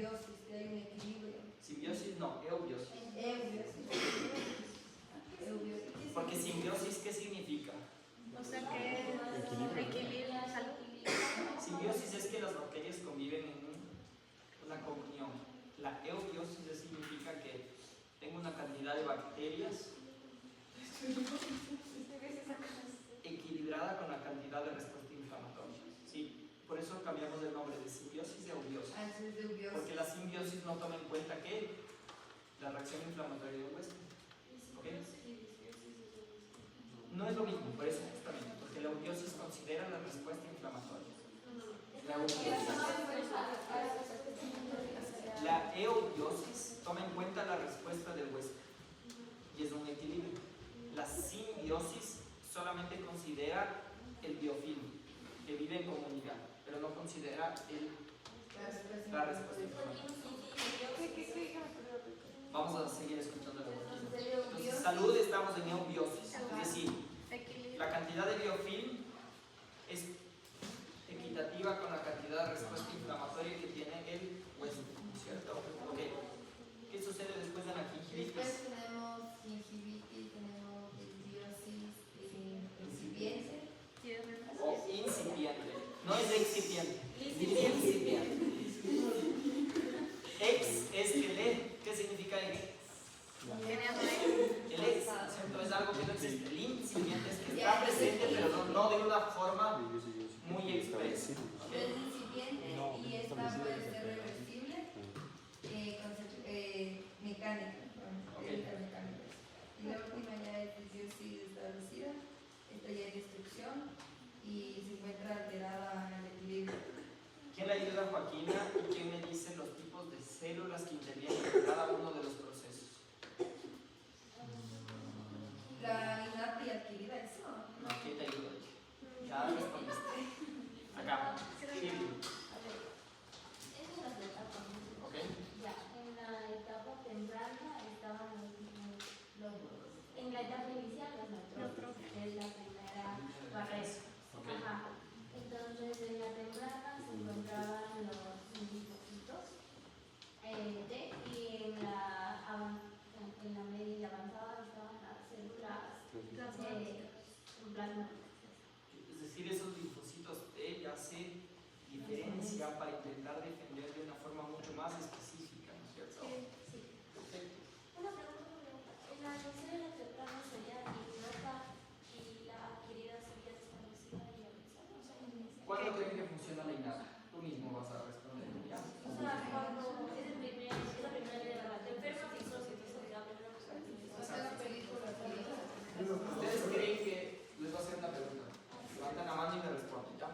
simbiosis, que hay un equilibrio. Simbiosis no, eubiosis. Eubiosis. Porque simbiosis, ¿qué significa? O sea que equilibrio, salud. Simbiosis es que las bacterias conviven en una comunión. La eubiosis significa que tengo una cantidad de bacterias equilibrada con la cantidad de respuesta inflamatoria. Sí, por eso cambiamos el nombre de simbiosis a eubiosis. Porque la simbiosis no toma en cuenta que la reacción inflamatoria del huésped. ¿Okay? No es lo mismo, por eso justamente, porque la eubiosis considera la respuesta inflamatoria. La eubiosis toma en cuenta la respuesta del huésped y es un equilibrio. La simbiosis solamente considera el biofilm, que vive en comunidad, pero no considera la respuesta inflamatoria. Vamos a seguir escuchando la voz. Entonces, salud, estamos en eubiosis, es decir, la cantidad de biofilm es equitativa con la cantidad de respuesta inflamatoria que tiene el huésped, ¿cierto? Ok. ¿Qué sucede después de la gingivitis? Después tenemos gingivitis, tenemos biosis incipiente. O incipiente. No es excipiente, es incipiente. Ex es el E. ¿Qué significa ex? El ex, ¿cierto? Es algo que no existe. El incipiente es que está presente, pero no de una forma muy expresa. Es incipiente y esta puede ser reversible, mecánica. Y la última ya es biosis establecida. Esta ya es destrucción y se encuentra alterada en el equilibrio. ¿Quién le ayuda a Joaquina y quién me dice los tipos de células que intervienen en cada uno de los procesos? La innata y adquirida, eso. No, ¿quién te ayuda? Ya respondiste. Acá. Sí. Ok. Ya, en la etapa temprana estaban en la etapa inicial los neutrófilos, que es la primera barrera. Okay. Ajá. Entonces en la temprana se encontraban los linfocitos T y en la media y avanzada estaban las células plasmáticas. Es decir, esos linfocitos T ya se diferencian para intentar defender de una forma mucho más específica, ¿no es cierto? Sí. Perfecto. Una pregunta. En la célula temprana sería innata y la adquirida sería desconocida y avanzada. ¿Cuándo creen que funciona la innata? Tú mismo vas a responder. ¿Ya? O sea, cuando es la primera edad, te enfermas y sos la primera persona. ¿Ustedes creen que, les voy a hacer una pregunta, levantan la mano y me responden, ¿ya?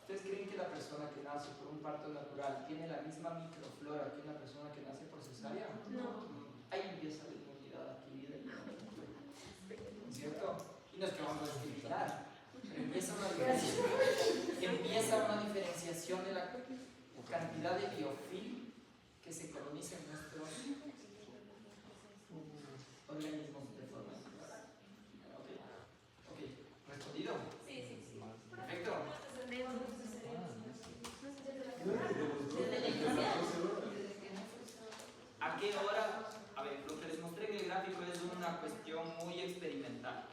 ¿Ustedes creen que la persona que nace por un parto natural tiene la misma microflora que una persona que nace por cesárea? No. Ahí empieza la inmunidad adquirida y ¿no es cierto? Y no es que vamos a discriminar, pero empieza una diferenciación de la cantidad de biofilm que se coloniza en nuestros organismos de forma natural. Ok, ¿respondido? Sí. Perfecto. ¿A qué hora? A ver, lo que les mostré en el gráfico es una cuestión muy experimental.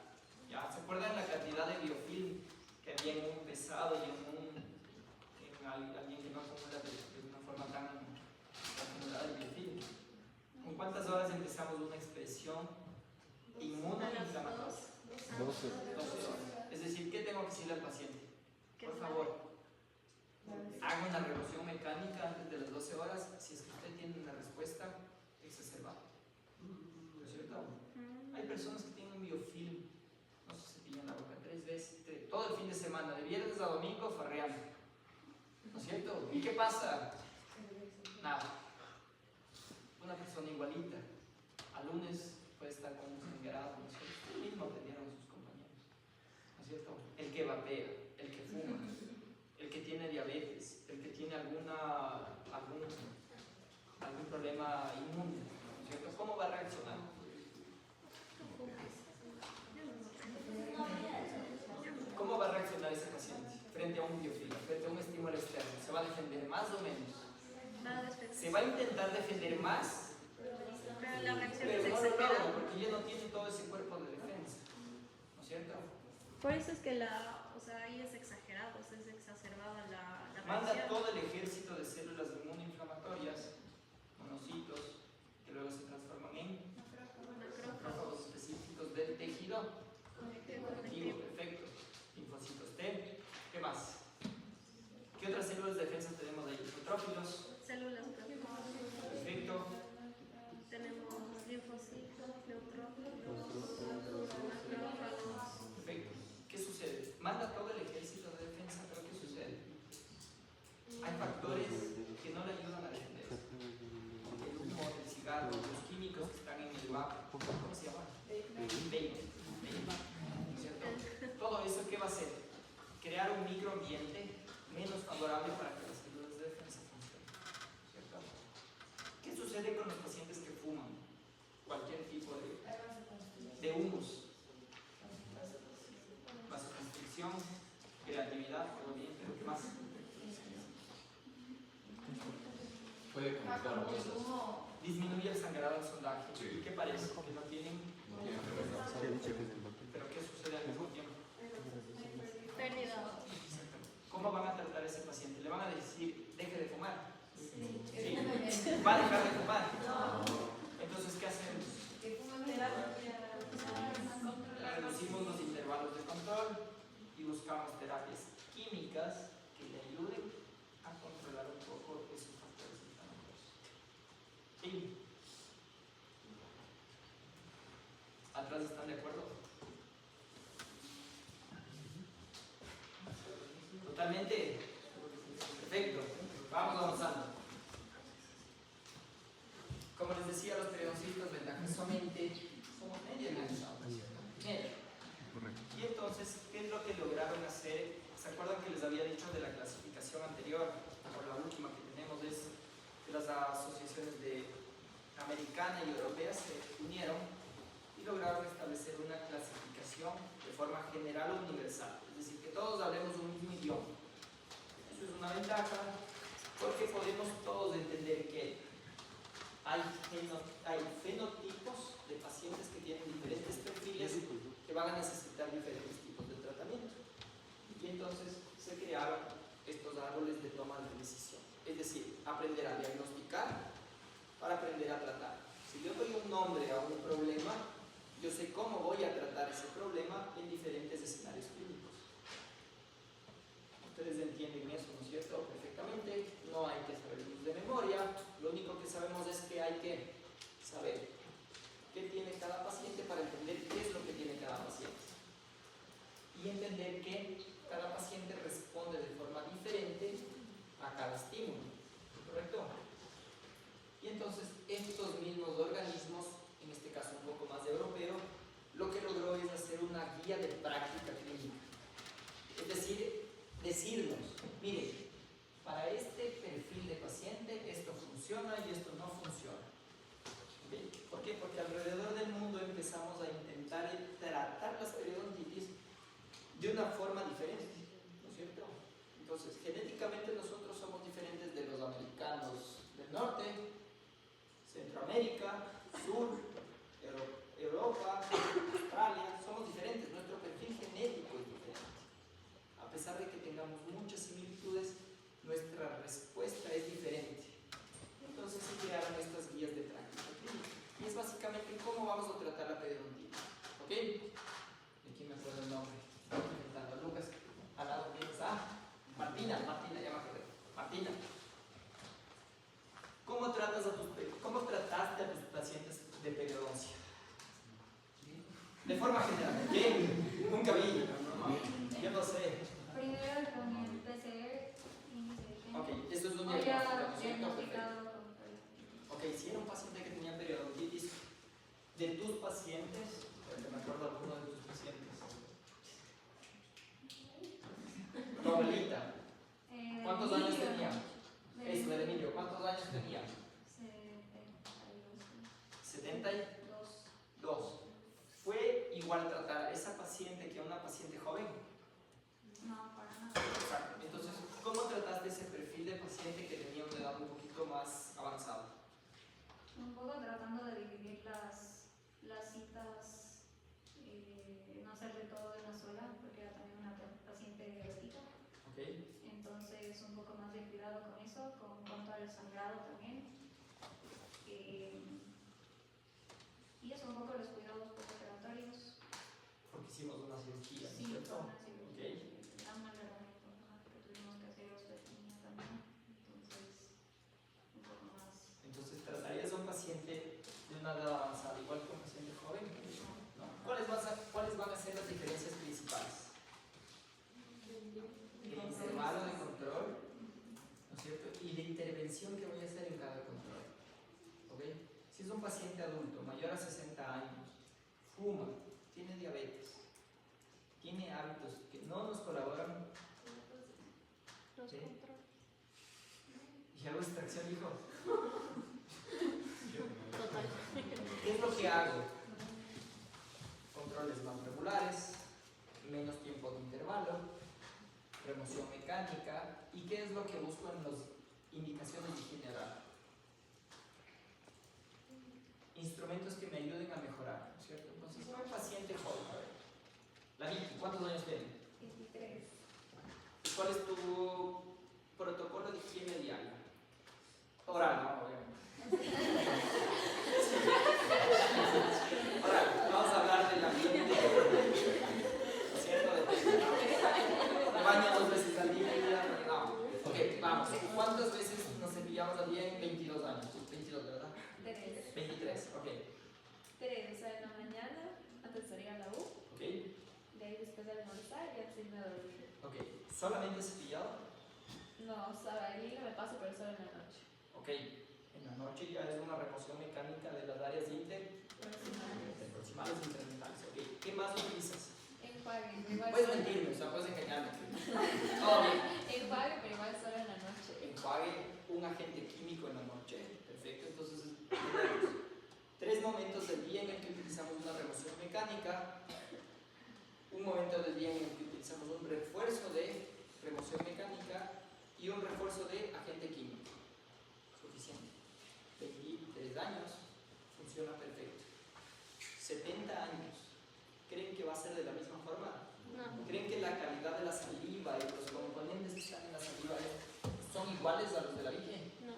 ¿Ya? ¿Se acuerdan la cantidad de biofilm que había en un pesado y en alguien que no acumula de una forma tan acumulada de biofilm? ¿Con cuántas horas empezamos una expresión inmunoinflamatoria? 12 horas. Es decir, ¿qué tengo que decirle al paciente? Por favor, haga una revolución mecánica antes de las 12 horas si es que usted tiene una respuesta exacerbada. ¿No es cierto? Hay personas que tienen un biofilm, no se cepillan la boca 3 veces, todo el fin de semana, de viernes a domingo, farreando. ¿No es cierto? ¿Y qué pasa? Nada. Una persona igualita, al lunes puede estar con un sangrado, ¿no es cierto? El mismo atendieron a sus compañeros, ¿no es cierto? El que vapea, el que fuma, el que tiene diabetes, el que tiene algún problema inmune, ¿no es cierto? ¿Cómo va a reaccionar? ¿Cómo va a reaccionar ese paciente frente a un biofilm, frente a un estímulo externo? ¿Se va a defender más o menos? Se se va a intentar defender más, Pero la reacción pero es no lo logra exagerada. porque ella no tiene todo ese cuerpo de defensa, ¿no es cierto? Por eso es que o sea, ahí es exagerado, o sea, es exacerbada la Manda reacción. todo el ejército de células inmunoinflamatorias, monocitos, que luego se transforman en macrófagos específicos del tejido conectivo, perfecto. Linfocitos T. ¿Qué más? ¿Qué otras células de defensa tenemos ahí? Neutrófilos. Células plasmáticas. Perfecto. Tenemos linfocitos, neutrófilos, macrófagos. Perfecto. ¿Qué sucede? Manda todo el ejército de defensa, pero ¿qué sucede? Hay factores que no le ayudan a defender. El humo, el cigarro, los químicos que están en el vapo. ¿Cómo se llama? Vape. ¿Cierto? Todo eso, ¿qué va a hacer? Crear un microambiente menos favorable para que las células de defensa funcionen. ¿Cierto? ¿Qué sucede con los pacientes que fuman? Cualquier tipo de humos. Vasoconstricción, creatividad, todo bien, pero ¿qué más? Puede comunicar voces. Disminuye el sangrado al sondaje. Sí. ¿Y qué parece? Que no tienen. Pero ¿qué sucede al mismo tiempo? Pérdida. ¿Cómo van a tratar a ese paciente? ¿Le van a decir, deje de fumar? Sí. Sí. ¿Va a dejar de fumar? Entonces, ¿qué hacemos? Reducimos los intervalos de control y buscamos terapias químicas que le ayuden a controlar un poco esos factores inflamatorios. ¿Sí? ¿Atrás están de acuerdo? Totalmente. Perfecto. Vamos avanzando. Como les decía, los periodoncistas ventajosamente somos medio organizados. Medio. Y entonces, ¿qué es lo que lograron hacer? ¿Se acuerdan que les había dicho de la clasificación anterior? O la última que tenemos es que las asociaciones americana y europea se unieron y lograron establecer una clasificación de forma general o universal. Es decir, que todos hablemos un mismo idioma. Eso es una ventaja porque podemos todos entender que hay fenotipos de pacientes que tienen diferentes perfiles que van a necesitar diferentes tipos de tratamiento. Y entonces se crearon estos árboles de toma de decisión. Es decir, aprender a diagnosticar para aprender a tratar. Si yo doy un nombre a un problema, yo sé cómo voy a tratar ese problema en diferentes escenarios clínicos. Ustedes entienden eso, ¿no es cierto? Perfectamente. No hay que saberlos de memoria. Lo único que sabemos es que hay que saber qué tiene cada paciente para entender qué es lo que tiene cada paciente. Y entender que cada paciente responde de forma diferente a cada estímulo. ¿Correcto? Y entonces estos mismos organismos, en este caso un poco más europeo, lo que logró es hacer una guía de práctica clínica. Es decir, decirnos, mire, para este perfil de paciente esto funciona y esto no funciona. ¿Okay? ¿Por qué? Porque alrededor del mundo empezamos a intentar tratar las periodontitis de una forma diferente, ¿no es cierto? Entonces, genéticamente nosotros somos diferentes de los americanos del norte, Centroamérica, Sur, Europa, Australia, somos diferentes, nuestro perfil genético es diferente. A pesar de que tengamos muchas similitudes, nuestra respuesta es diferente. Entonces se crearon estas guías de práctica clínica. Y es básicamente cómo vamos a tratar la periodontitis. ¿Ok? ¿De quién me acuerdo el nombre? Estamos inventando. Lucas, al lado tienes a Martina, ya me acordé. Martina. ¿Cómo trataste a tus pacientes de periodoncia? De forma general. ¿Quién? Nunca vi. Yo no sé. Primero con el PCR y Ok, eso es un ya diagnóstico, ¿cierto? Perfecto. diagnosticado. Ok, si era un paciente que tenía periodontitis, de tus pacientes, porque me acuerdo alguno de tus pacientes. Tu abuelita, ¿cuántos años tenía? Eso, de Emilio, ¿cuántos años tenía? 72. ¿Fue igual tratar a esa paciente que a una paciente joven? No, para nada. Exacto. Entonces, ¿cómo trataste ese perfil de paciente que tenía una edad un poquito más avanzada? hacerle todo de una sola, porque era también una paciente diabética. Ok. Entonces, un poco más de cuidado con eso, con cuanto al sangrado también. Y eso, un poco los cuidados postoperatorios. Porque hicimos una cirugía, ¿no es Sí, cierto? fue una cirugía. Ok. Era un alargamiento, que tuvimos que hacer osteotomía también. Entonces, un poco más. Entonces, ¿tratarías a un paciente de una edad avanzada igual que un paciente joven? ¿No? ¿Cuáles van a ser las diferencias principales? El intervalo de control, ¿no es cierto? Y la intervención que voy a hacer en cada control. ¿Ok? Si es un paciente adulto, mayor a 60 años, fuma, tiene diabetes, tiene hábitos que no nos colaboran. Los ¿Sí? controles. ¿Y hago extracción, hijo? Total. ¿Qué es lo que hago? Controles más regulares, menos tiempo de intervalo, remoción mecánica. ¿Y qué es lo que busco en las indicaciones de higiene oral? Instrumentos que me ayuden a mejorar, ¿no es cierto? Entonces, un paciente joven, a ver. La Vicky, ¿cuántos años tiene? 23. ¿Cuál es tu protocolo de higiene diaria? Oral, ¿no? Obviamente. Oral, vamos a hablar del ambiente, ¿no es cierto? ¿Me baña 2 veces al día? No. Ok, vamos. ¿Cuántas veces nos cepillamos al día en 22 años? 22, ¿verdad? 3. 23, ok. 3, o sea, en la mañana, antes de salir a la U, Ok, de ahí después de almorzar y antes de irme a dormir. ok. ¿Solamente cepillado? No, o sea, el hilo me paso, pero solo en la noche. Ok. En la noche ya es una remoción mecánica de las áreas proximales e intermentales. Ok. ¿Qué más utilizas? Enjuague, pero igual Puedes solo- mentirme, o sea, puedes engañarme. Todo bien. Enjuague, pero igual solo en la noche. Enjuague, un agente químico en la noche. Perfecto. Entonces, tenemos 3 momentos del día en el que utilizamos una remoción mecánica, un momento del día en el que utilizamos un refuerzo de remoción mecánica y un refuerzo de agente químico. Suficiente. 23 años, funciona perfecto. 70 años, ¿creen que va a ser de la misma forma? No. ¿Creen que la calidad de la saliva y los componentes que están en la saliva son iguales a los de la Vicky? No.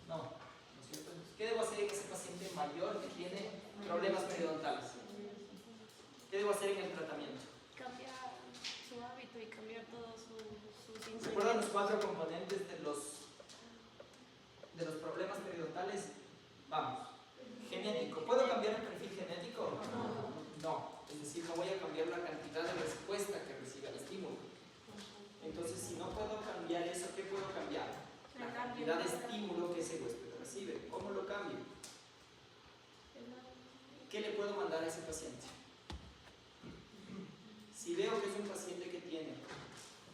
No, ¿no es cierto? Entonces, ¿qué debo hacer en ese paciente mayor que tiene problemas periodontales? ¿Qué debo hacer en el tratamiento? Cambiar su hábito y cambiar todos sus ¿Recuerdan los 4 componentes de los problemas periodontales? Vamos. Genético. ¿Puedo cambiar el perfil genético? No. Es decir, no voy a cambiar la cantidad de respuesta que recibe el estímulo. Entonces, si no puedo cambiar eso, ¿qué puedo cambiar? La cantidad de estímulo que ese huésped recibe. ¿Cómo lo cambio? ¿Qué le puedo mandar a ese paciente? Si veo que es un paciente que tiene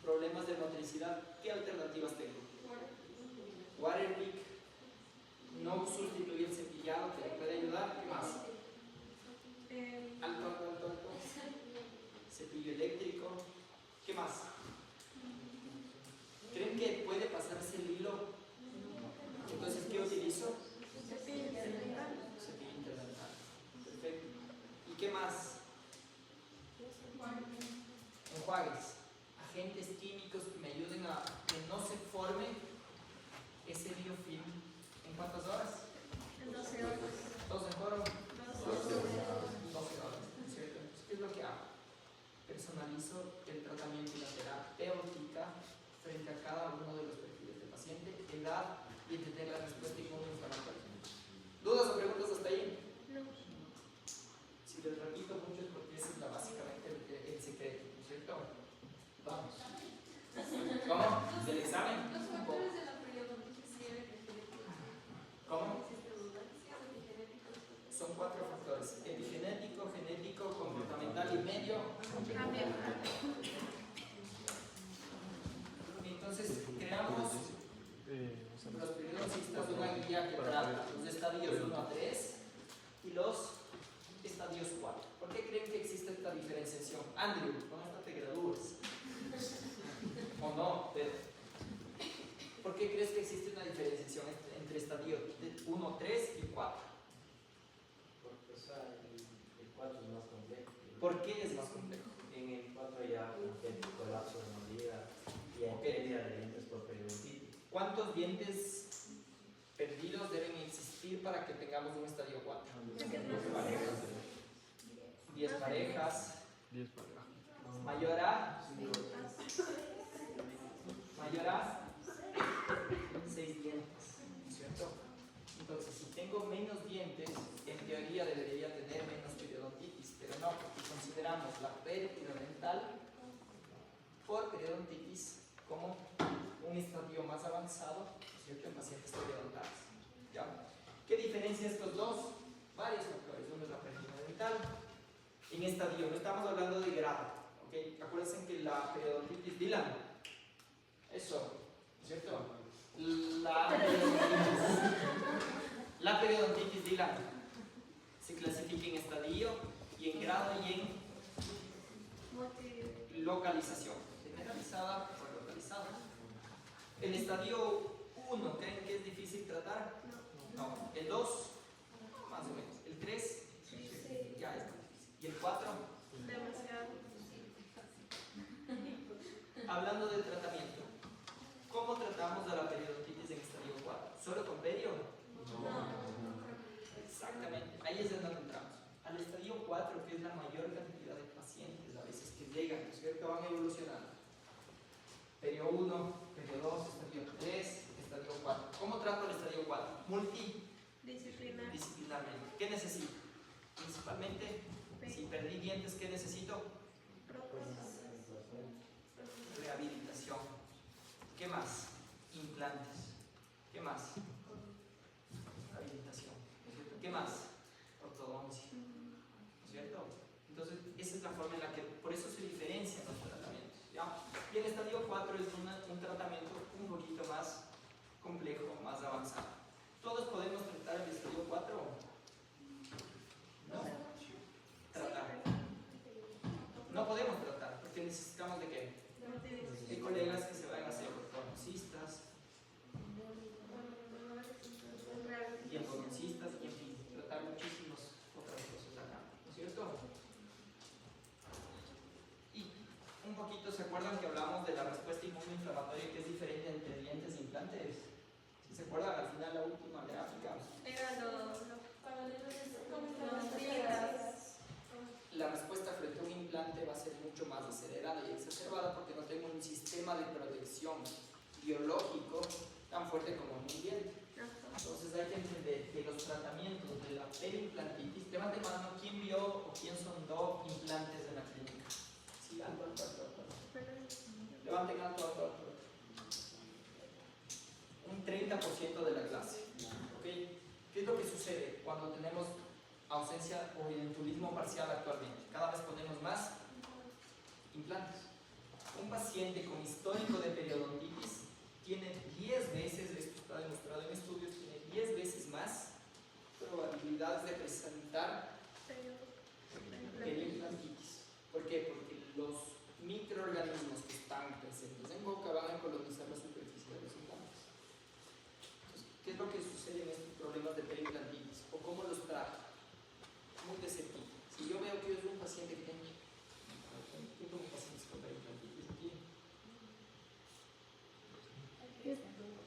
problemas de motricidad, ¿qué alternativas tengo? Waterpick, no sustituir el cepillado, que le puede ayudar. ¿Qué más? Alto. Cepillo eléctrico. ¿Qué más? ¿Creen que puede pasarse el hilo? Entonces, ¿qué utilizo? Cepillo interdental. Perfecto. ¿Y qué más? Enjuagues. Agentes químicos que me ayuden a que no se forme ese biofilm. ¿En cuántas horas? En 12 horas. ¿Todos en coro? 12 12 horas, ¿no es cierto? Entonces, ¿qué es lo que hago? Personalizo el tratamiento y la terapéutica frente a cada uno de los perfiles del paciente, edad y entender la respuesta inmunoinflamatoria. ¿Dudas o preguntas hasta ahí? No. Si les repito mucho es porque ese es básicamente el secreto, ¿no es cierto? Vamos. ¿Cómo? ¿Del examen? Los factores de la periodontitis sí epigenéticos. ¿Cómo? ¿Existe duda? Sí, es epigenéticos. Son 4 factores: epigenético, genético, comportamental y medio. Entonces, creamos los periodoncistas una guía que trata los estadios 1 a 3 y los estadios 4. ¿Por qué creen que existe esta diferenciación? Andrew, con esta te gradúas. ¿O no? Pero, ¿por qué crees que existe una diferenciación entre estadio 1, 3 y 4? Porque o sea, el 4 es más complejo. ¿Por qué es más complejo? ¿Cuántos dientes perdidos deben existir para que tengamos un estadio 4? 10 parejas. 10 parejas. Mayor a 6 dientes, ¿cierto? Entonces, si tengo menos dientes, en teoría debería tener menos periodontitis, pero no, porque consideramos la pérdida dental por periodontitis como un estadio más avanzado, ¿cierto? En pacientes periodontales. ¿Ya? ¿Qué diferencia estos dos? Varios factores. Uno es la pérdida dental. En estadio, no estamos hablando de grado, ¿ok? Acuérdense que la periodontitis Dylan, eso, ¿cierto? La periodontitis Dylan se clasifica en estadio y en grado y en localización, generalizada o localizada. El estadio 1, ¿creen que es difícil tratar? No. El 2, más o menos. El 3, ya es más difícil. ¿Y el 4? Demasiado. Hablando del tratamiento, ¿cómo tratamos a la periodontitis en estadio 4? ¿Solo con perio? Exactamente, ahí es donde entramos. Al estadio 4, que es la mayor cantidad de pacientes a veces que llegan, ¿no es cierto? Van evolucionando. Perio 1, perio 2, estadio 3, estadio 4. ¿Cómo trato el estadio 4? Multidisciplinarmente. ¿Qué necesito? Principalmente, si perdí dientes, ¿qué necesito? Rehabilitación. ¿Qué más? Implantes. ¿Qué más? Rehabilitación. ¿No es cierto? ¿Qué más? Ortodoncia. ¿No es cierto? Entonces, esa es la forma en la que, por eso se diferencian los tratamientos. ¿Ya? Y el estadio 4 es un tratamiento un poquito más complejo, más avanzado. ¿Todos podemos tratar el estadio 4? No. Tratar. No podemos tratar, porque necesitamos de qué? Hay colegas que se van a hacer ortodoncistas y endodoncistas y en fin, tratar muchísimas otras cosas acá, ¿no es cierto? Y un poquito, ¿se acuerdan que hablamos de la respuesta inmunoinflamatoria que es diferente entre dientes e implantes? ¿Sí se acuerdan? Al final la última gráfica. La respuesta frente a un implante va a ser mucho más acelerada y exacerbada porque no tengo un sistema de protección biológico tan fuerte como en un diente. Entonces hay que entender que los tratamientos de la periimplantitis, levanten mano, ¿quién vio o quién sondó implantes en la clínica? Sí, alto. Levanten alto. Un 30% de la clase. ¿Okay? ¿Qué es lo que sucede cuando tenemos ausencia o edentulismo parcial actualmente? Cada vez ponemos más implantes. Un paciente con histórico de periodontitis tiene 10 veces, esto está demostrado en estudios, tiene 10 veces más probabilidades de presentar periimplantitis. ¿Por qué? Porque los microorganismos que están presentes en boca van a colonizar la superficie de los implantes. Entonces, ¿qué es lo que sucede en estos problemas de periimplantitis? ¿O cómo los trato? Muy de cerquita. Si yo veo que es un paciente que tengo pacientes con periimplantitis aquí,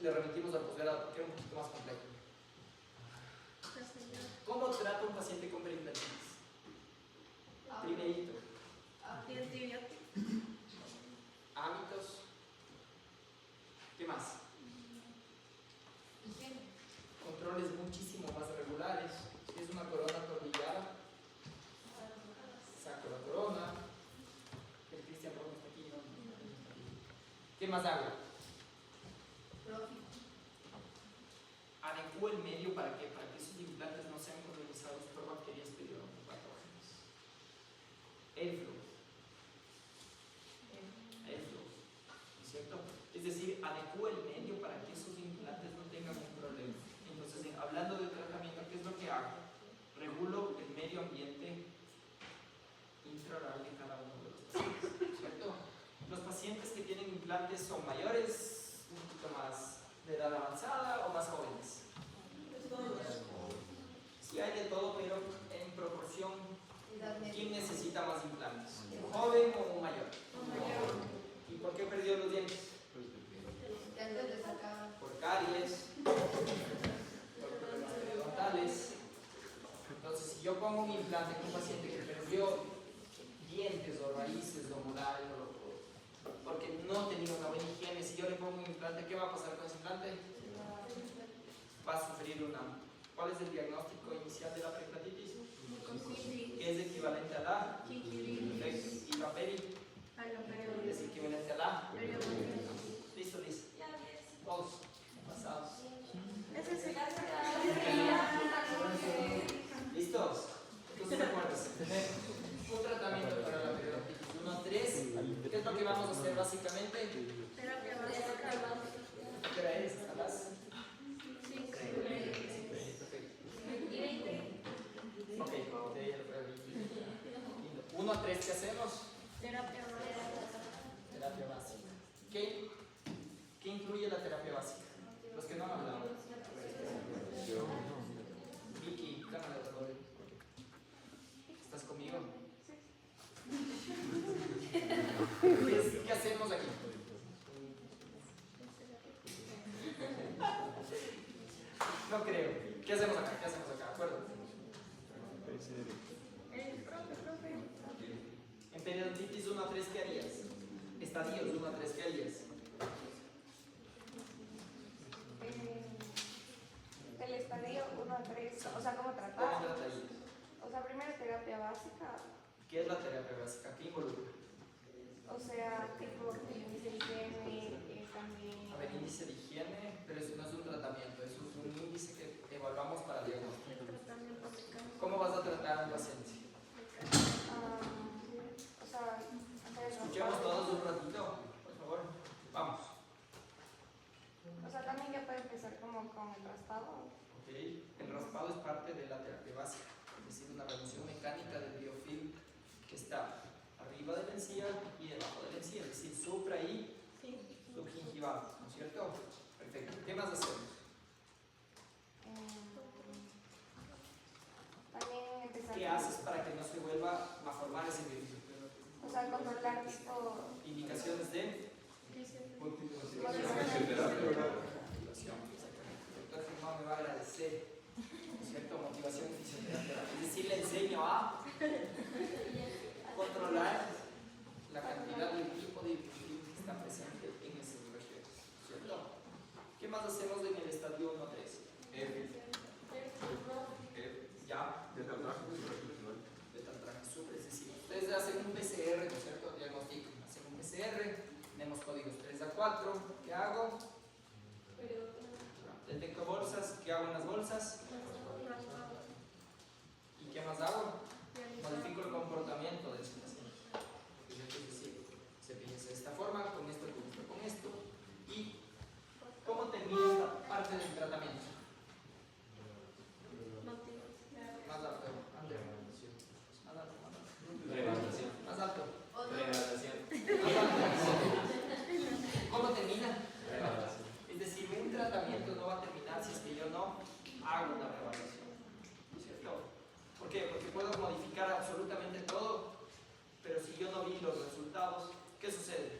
le remitimos al posgrado porque era un poquito más complejo. ¿Cómo trato a un paciente con periimplantitis? Primerito, hábitos. ¿Qué más? Controles muchísimo más regulares. Si es una corona atornillada, saco la corona. El Cristian Rojo está aquí, ¿no? ¿Qué más hago? Adecuo el medio ¿para qué? Para que esos implantes no sean colonizados por bacterias periodontopatógenas. Airflow. ¿No es cierto? Es decir, adecuo el medio para que esos implantes no tengan un problema. Entonces, hablando de tratamiento, ¿qué es lo que hago? Regulo el medio ambiente intraoral de cada uno de los pacientes, ¿cierto? Los pacientes que tienen implantes son mayores, un poquito más de edad avanzada o más jóvenes. Sí hay de todo, pero en proporción, ¿quién necesita más implantes? ¿Un joven o un mayor? ¿Y por qué perdió los dientes? Ya antes de sacar. yo pongo un implante con un paciente que perdió dientes o raíces o molar porque no tenía una buena higiene, si yo le pongo un implante, ¿qué va a pasar con ese implante? Va a sufrir una... ¿Cuál es el diagnóstico inicial de la periodontitis? Que es equivalente a la... Perfecto. ¿Y la peri? Es equivalente a la... Listo, listo. Todos pasados. ¿Listos? Entonces acuérdense, tener un tratamiento para la periodontitis 1-3. ¿Qué es lo que vamos a hacer básicamente? ¿Qué hora es? ¿A las? Ok, de ahí el previo. 1-3, ¿qué hacemos? Terapia básica. ¿Qué incluye la terapia básica? Los que no han hablado. Vicky, cámara de dolor. ¿Estás conmigo? ¿Qué hacemos aquí? No creo. ¿Qué hacemos acá? ¿Qué hacemos acá? ¿Acuerdo? En periodontitis 1-3, ¿qué harías? Estadios 1-3, ¿qué harías? El estadio 1 a 3, o sea, ¿cómo ¿Cómo tratar? tratarías? O sea, primero terapia básica, ¿Qué es la terapia básica? ¿Qué involucra? o sea, tipo índice de higiene, también... A ver, índice de higiene, pero eso no es un tratamiento, eso es un índice que evaluamos para diagnóstico. ¿Cómo vas a tratar a un paciente? o sea, hacer el Escuchemos raspado. todos un ratito, por favor. Vamos. O sea, también ya puede empezar como con el raspado. Ok. El raspado es parte de la terapia básica, es decir, una remoción mecánica del biofilm que está arriba de la encía y debajo de la encía, es decir, supra y subgingival, ¿no es cierto? Perfecto. ¿Qué más hacemos? También empezar ¿Qué haces para que no se vuelva a formar ese biofilm? o sea, controlar tipo... Indicaciones de motivación. motivación. El doctor Germán me va a agradecer, ¿no es cierto? Motivación y fisioterapia. Es decir, le enseño a controlar la cantidad del tipo de biofilm que está presente en ese región, ¿cierto? ¿Qué más hacemos en el estadio 1-3? Ya. Betaltraje super, es decir, ustedes hacen un PCR, ¿no es cierto? Diagnóstico, hacen un PCR, tenemos códigos 3-4, ¿qué hago? Detecto bolsas, ¿qué hago en las bolsas? ¿Y qué más hago? Modifico el comportamiento de ese paciente. Es decir, se piensa de esta forma, con esto. ¿Y cómo termina esta parte del tratamiento? Más alto, Andrea. Más alto. ¿Cómo termina? Es decir, un tratamiento no va a terminar si es que yo no hago una reevaluación, ¿cierto? ¿Por qué? Porque puedo modificar absolutamente todo, pero si yo no vi los resultados, ¿qué sucede?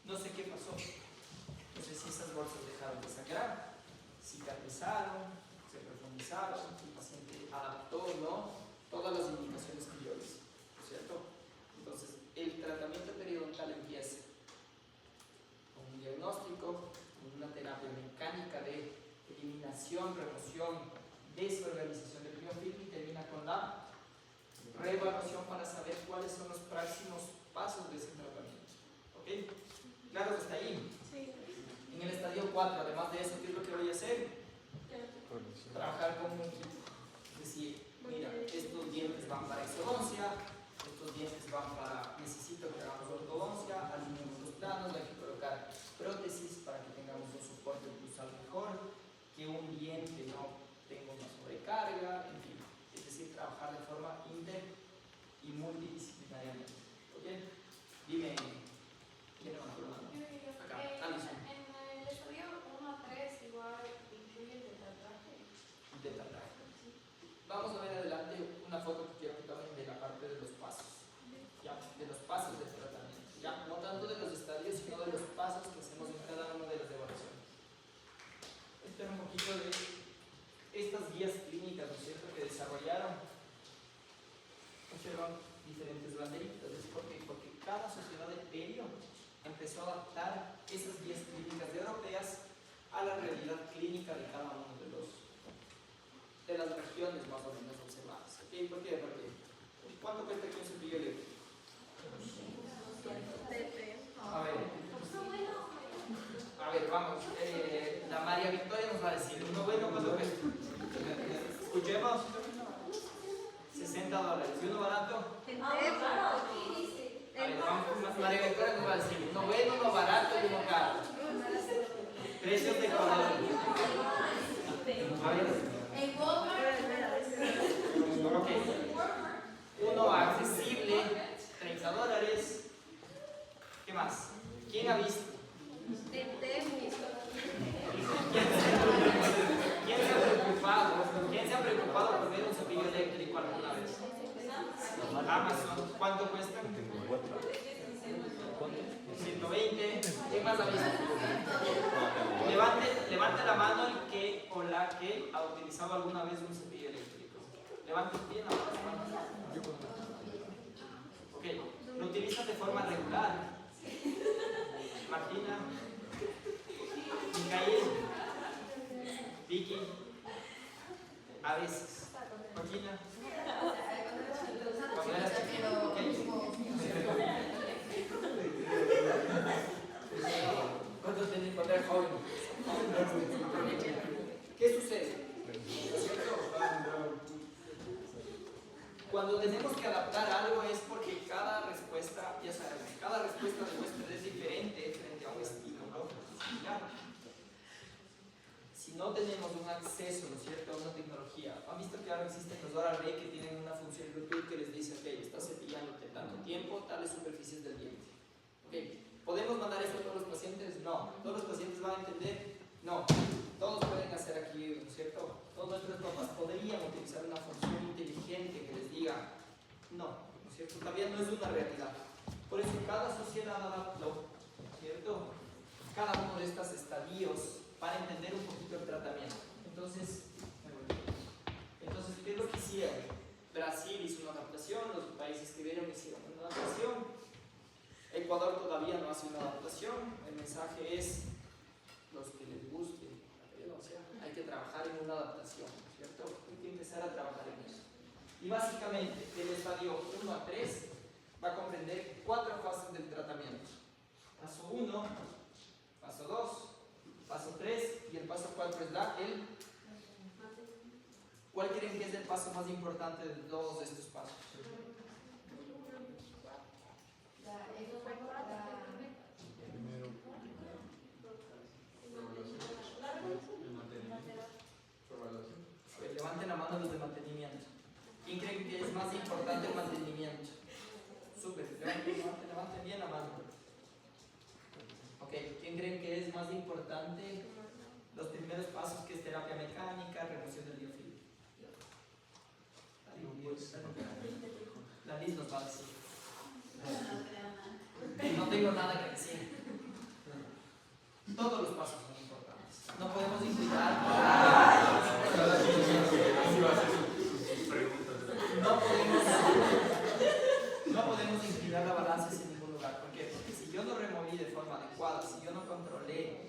No sé qué pasó. No sé si esas bolsas dejaron de sangrar, cicatrizaron, se profundizaron, el paciente adaptó, ¿no? Todas las indicaciones que yo hice, ¿cierto? Entonces, el tratamiento periodontal empieza con un diagnóstico, con una terapia mecánica de eliminación, remoción, desorganización del biofilm y termina con la reevaluación para saber cuáles son los próximos pasos de ese tratamiento. ¿Ok? Claro que está ahí. En el estadio 4, además de eso, ¿qué es lo que voy a hacer? Trabajar con un equipo. Es decir, mira, estos dientes van para exodoncia, estos dientes van para, necesito que hagamos ortodoncia, alineemos los planos, hay que colocar prótesis para que tengamos un soporte cruzal mejor, que un diente no tenga una sobrecarga, en fin. Es decir, trabajar de forma inter y multidisciplinariamente. ¿Ok? Dime, ¿quién va a hablar? Acá, Alison. En el estudio 1 a 3 igual incluye el detaltraje. Vamos a ver adelante una foto que quiero que tomen de la parte de los pasos, ¿ya? De los pasos del tratamiento, ¿ya? No tanto de los estadios, sino de los pasos que hacemos en cada una de las evaluaciones. Esto era un poquito de clínica de cada uno de las regiones más o menos observadas. ¿Okay? ¿Por qué? Porque ¿cuánto cuesta aquí un cepillo eléctrico? A ver, vamos. La María Victoria nos va a decir, uno bueno, ¿cuánto cuesta? Escuchemos. $60. ¿Y uno barato? A ver, vamos. María Victoria nos va a decir, uno bueno, uno barato y uno caro. Precios de color. A ver. En Walmart. Ok. Uno accesible, $30. ¿Qué más? ¿Quién ha visto? ¿Quién se ha preocupado por ver un cepillo eléctrico alguna vez? Amazon. ¿Cuánto cuesta? 120. ¿Quién más ha visto? Levante la mano el que o la que ha utilizado alguna vez un cepillo eléctrico. Levante bien la mano. Ok. ¿Lo utilizas de forma regular? Martina. Micael. Vicky. A veces. Joaquina. Cuando eras chiquito. ¿Cuánto tenías cuando eras joven? ¿Qué sucede? Cuando tenemos que adaptar algo es porque cada respuesta, ya sabemos, cada respuesta de huésped es diferente frente a un estilo, ¿no? Si no tenemos un acceso, ¿no es cierto?, a una tecnología. Han visto que ahora existen los Oral-B que tienen una función Bluetooth que les dice, ok, estás cepillándote tanto tiempo, tales superficies del diente. Ok. ¿Podemos mandar esto a todos los pacientes? No. ¿Todos los pacientes van a entender? No. Todos pueden hacer aquí, ¿no es cierto? Todos nuestros papás podrían utilizar una función inteligente que les diga no, ¿no es cierto? Todavía no es una realidad. Por eso cada sociedad adaptó, ¿no es cierto?, cada uno de estos estadios para entender un poquito el tratamiento. Entonces, ¿qué es lo que hicieron? Brasil hizo una adaptación, los países que vieron hicieron una adaptación. Ecuador todavía no hace una adaptación. El mensaje es, los que les guste, o sea, hay que trabajar en una adaptación, ¿cierto? Hay que empezar a trabajar en eso. Y básicamente, el estadio 1 a 3 va a comprender 4 fases del tratamiento. Paso 1, paso 2, paso 3 y el paso 4 es el... ¿Cuál creen que es el paso más importante de todos estos pasos? Levanten la mano los de mantenimiento. ¿Quién cree que es más importante el mantenimiento? Súper, levanten bien la mano. Ok, ¿quién creen que es más importante los primeros pasos, que es terapia mecánica, remoción del biofilm? La Liz nos va a decir. No tengo nada que decir. Todos los pasos son importantes. No podemos implicar. No podemos inclinar la balanza en ningún lugar. ¿Por qué? Porque si yo no removí de forma adecuada, si yo no controlé,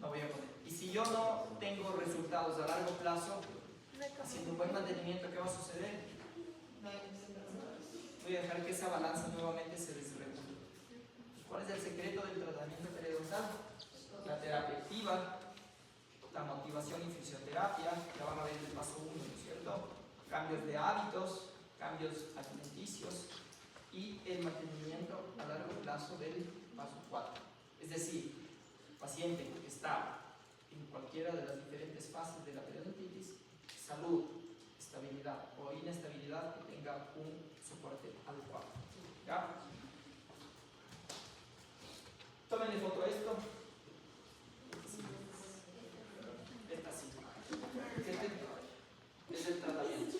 no voy a poder. Y si yo no tengo resultados a largo plazo, haciendo un buen mantenimiento, ¿qué va a suceder? Voy a dejar que esa balanza nuevamente se desregule. ¿Cuál es el secreto del tratamiento periodontal? La terapia activa, la motivación y fisioterapia, que van a ver en el paso 1, ¿no es cierto? Cambios de hábitos, cambios alimenticios y el mantenimiento a largo plazo del paso 4. Es decir, paciente que está en cualquiera de las diferentes fases de la periodontitis, salud, estabilidad o inestabilidad, que tenga un soporte adecuado. ¿Ya? Tómenle foto a esto. Esta sí. Este es el tratamiento.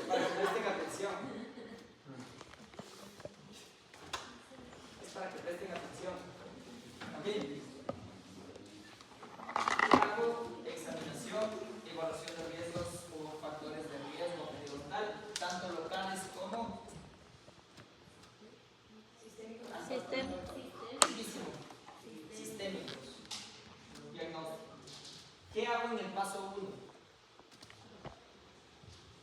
Para que presten atención. Es para que presten atención. También. Hago examinación, evaluación de riesgos o factores de riesgo periodontal, tanto locales como sistémicos. en el paso 1.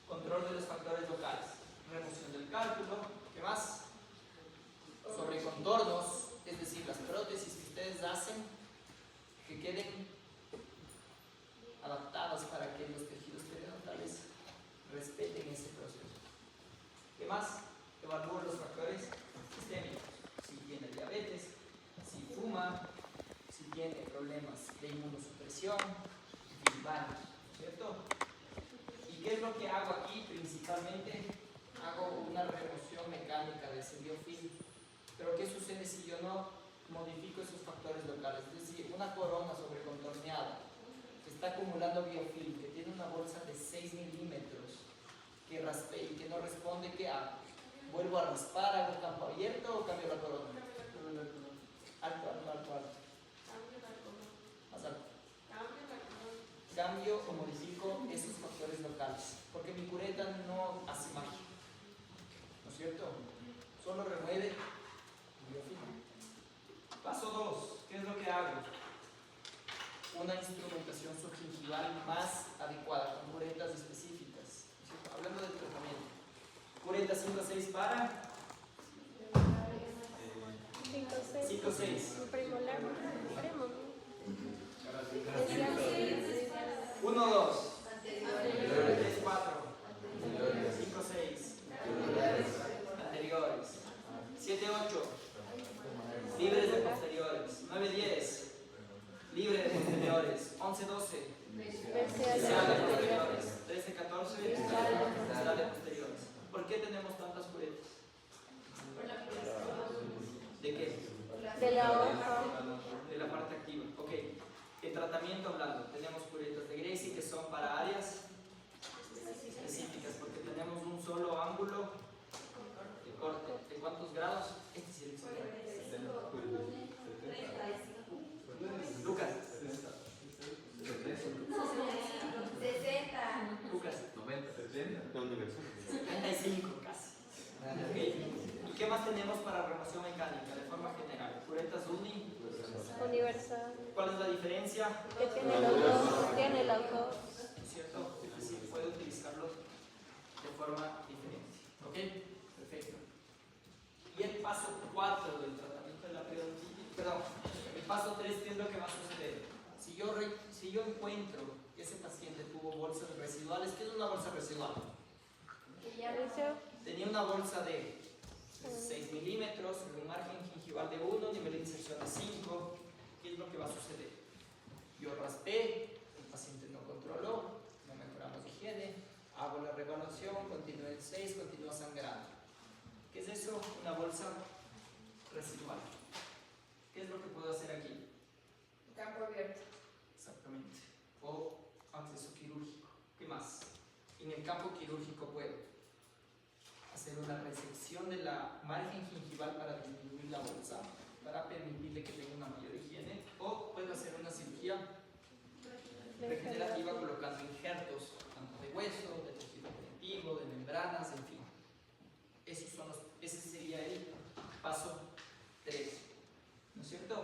Control de los factores locales. Remoción del cálculo. ¿Qué más? Sobre contornos, es decir, las prótesis que ustedes hacen que queden adaptadas para que los tejidos periodontales respeten ese proceso. ¿Qué más? Evalúo los factores sistémicos. Si tiene diabetes, si fuma, si tiene problemas de inmunosupresión, en fin, varios, ¿cierto? ¿Y qué es lo que hago aquí? Principalmente hago una remoción mecánica de ese biofilm. Pero ¿qué sucede si yo no modifico esos factores locales? Es decir, una corona sobrecontorneada que está acumulando biofilm, que tiene una bolsa de 6 milímetros, que raspé y que no responde, ¿qué hago? ¿Vuelvo a raspar, hago campo abierto o cambio la corona? Alto, alto, alto, alto. Más alto. Cambio o modifico esos factores locales, porque mi cureta no hace magia, ¿no es cierto? Solo remueve biofilm. Paso 2, ¿qué es lo que hago? Una instrumentación subgingival más adecuada, con curetas específicas, ¿cierto? Hablando del tratamiento. Cureta 5-6 para 5-6. Premolar. 1-2 3-4 5-6 anteriores. 7-8 libres de posteriores. 9-10 libre de posteriores. 11-12 especial de posteriores. 13-14 especial de posteriores. ¿Por qué tenemos tantas curetas? ¿De qué? De la hoja. De la parte activa. Ok. El tratamiento hablando. Tenemos curetas de Gracie que son para áreas específicas porque tenemos un solo ángulo de corte. ¿De cuántos grados? Este es el examen. Lucas. 60. Lucas. 90, 70. 35 casi. Okay. ¿Y qué más tenemos para remoción mecánica de forma general? Curetas uni. Universal. ¿Cuál es la diferencia? Que tiene los dos. Tiene los dos. ¿No es cierto? Es decir, puede utilizarlos de forma diferente. ¿Ok? Perfecto. Y el paso 4 del tratamiento de la periodontitis, perdón, el paso 3, ¿qué es lo que va a suceder? Si yo encuentro que ese paciente tuvo bolsas residuales, ¿qué es una bolsa residual? Tenía una bolsa de 6 milímetros, un margen gingival de 1, nivel de inserción de 5. ¿Qué es lo que va a suceder? Yo raspé, el paciente no controló, no mejoramos higiene, hago la reevaluación, continúo en 6, continúa sangrando. ¿Qué es eso? Una bolsa residual. ¿Qué es lo que puedo hacer aquí? Campo abierto. Exactamente. O acceso quirúrgico. ¿Qué más? En el campo quirúrgico puedo hacer una resección de la margen gingival para disminuir la bolsa, para permitirle que tenga una mayor higiene, o puedo hacer una cirugía regenerativa colocando injertos tanto de hueso, de tejido conectivo, de membranas, en fin. Ese sería el paso 3, ¿no es cierto?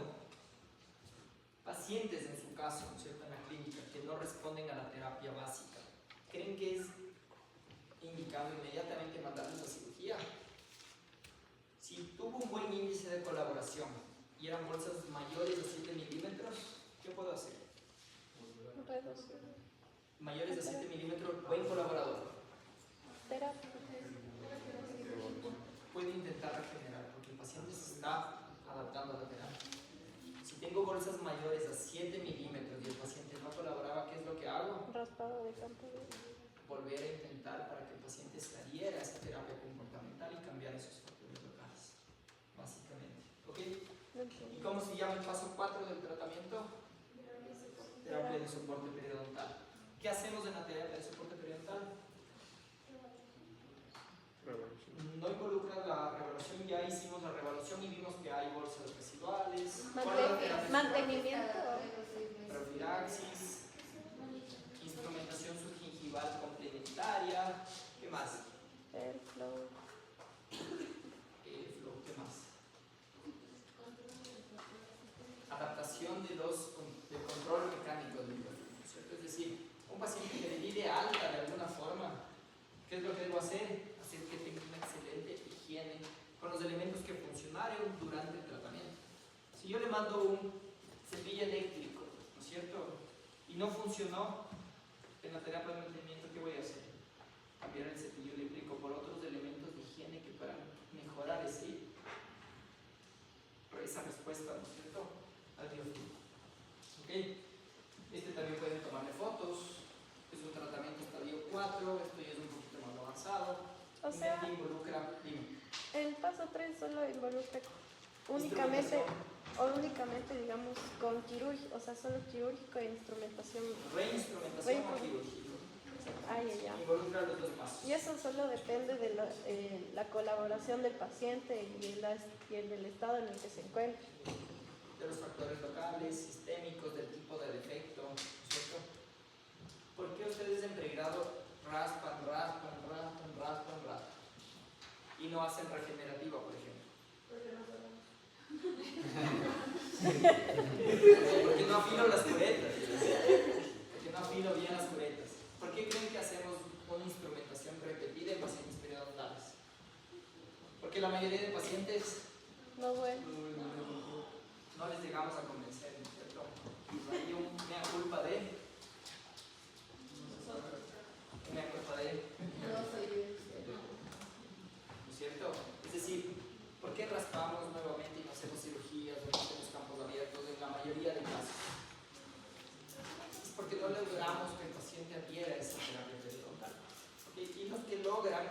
Pacientes en su caso, ¿no es cierto?, en la clínica, que no responden a la terapia básica, ¿creen que es indicado inmediatamente mandarles a cirugía? Si tuvo un buen índice de colaboración y eran bolsas mayores de 7 milímetros, ¿qué puedo hacer? Mayores de 7 milímetros, buen colaborador. Terapia. Puede intentar regenerar porque el paciente se está adaptando a la terapia. Si tengo bolsas mayores a 7 milímetros y el paciente no colaboraba, ¿qué es lo que hago? Raspado de campo. Volver a intentar para que el paciente se adhiera a esa terapia comportamental y cambiar esos factores locales, básicamente. ¿Ok? ¿Y cómo se llama el paso 4 del tratamiento? Terapia de soporte periodontal. ¿Qué hacemos en la terapia de soporte periodontal? No involucra la revaluación, ya hicimos la revaluación y vimos que hay bolsas residuales. ¿Cuál es la terapia? Mantenimiento. Profilaxis, instrumentación subgingival complementaria, ¿qué más? El flow. ¿Qué más? Adaptación del control mecánico del micrófono, ¿cierto? Es decir, paciente que le di de alta de alguna forma, ¿qué es lo que debo hacer? Hacer que tenga una excelente higiene con los elementos que funcionaron durante el tratamiento. Si yo le mando un cepillo eléctrico, ¿no es cierto? Y no funcionó en la terapia de mantenimiento, ¿qué voy a hacer? Cambiar el cepillo eléctrico por otros elementos de higiene que puedan mejorar esa respuesta, ¿no es cierto? Al biofilm. ¿Ok? Este también pueden tomarle fotos. Es un tratamiento estadio 4, esto ya es un poquito más avanzado. O sea, Involucra, dime. el paso 3 solo involucra únicamente, digamos, con quirúrgico, o sea, solo quirúrgico e instrumentación. Reinstrumentación o quirúrgico. Ya. Involucra los dos pasos. Y eso solo depende de la colaboración del paciente y el del estado en el que se encuentra. De los factores locales, sistémicos, del tipo de defecto, ¿no es cierto? ¿Por qué ustedes en pregrado raspan y no hacen regenerativa, por ejemplo? Porque no afilo las curetas. Porque no afilo bien las curetas. ¿Por qué creen que hacemos una instrumentación repetida en pacientes periodontales? Porque la mayoría de pacientes No, bueno. no les llegamos a convencer, ¿no es cierto? Hay una culpa de... Una culpa de... No soy yo. ¿No es cierto? Es decir, ¿por qué raspamos nuevamente y no hacemos cirugías o no hacemos campos abiertos en la mayoría de casos? Es porque no logramos que el paciente adhiera a esa terapia periodontal. Y los que logran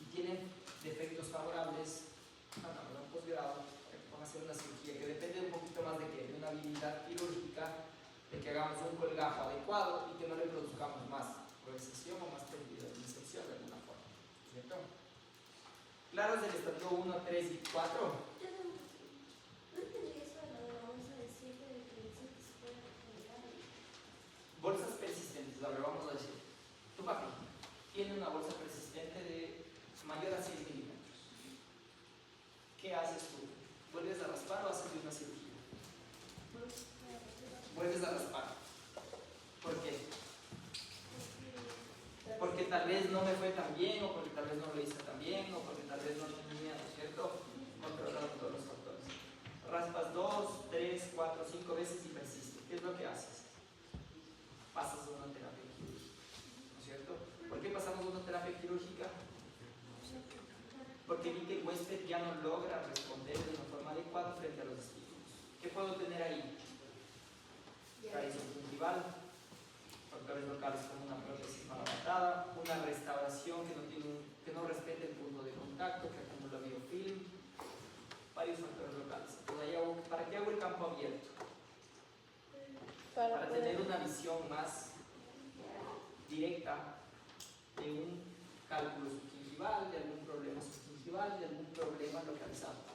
y tienen defectos favorables, bueno, en un posgrado, van a hacer una cirugía que depende un poquito más de qué, de una habilidad quirúrgica, de que hagamos un colgajo adecuado y que no le produzcamos más recesión o más pérdida de inserción de alguna forma. ¿Cierto? Claros del estadio 1, 3 y 4. No entendí eso de la bolsa de 7 de que el 7 se puede regenerar. Bolsas persistentes, a ver, vamos a decir. Tu papi tiene una bolsa persistente de mayor a 6 milímetros. ¿Qué haces tú? ¿Vuelves a raspar o haces una cirugía? Vuelves a raspar. ¿Por qué? Porque tal vez no me fue tan bien, o porque tal vez no lo hice tan bien, o porque tal vez no tenía, ¿no es cierto?, controlado todos los factores. Raspas 2, 3, 4, 5 veces y persiste. ¿Qué es lo que haces? Pasas a una terapia quirúrgica, ¿no es cierto? ¿Por qué pasamos a una terapia quirúrgica? Porque vi que el huésped ya no logra responder de una forma adecuada frente a los estímulos. ¿Qué puedo tener ahí? Caries subjuntival, factores locales como una prótesis mal adaptada, una restauración que no respete el punto de contacto, que acumula biofilm, varios factores locales. Entonces, ¿para qué hago el campo abierto? Para tener una visión más directa de un cálculo subgingival, de algún problema subgingival, de algún problema localizado.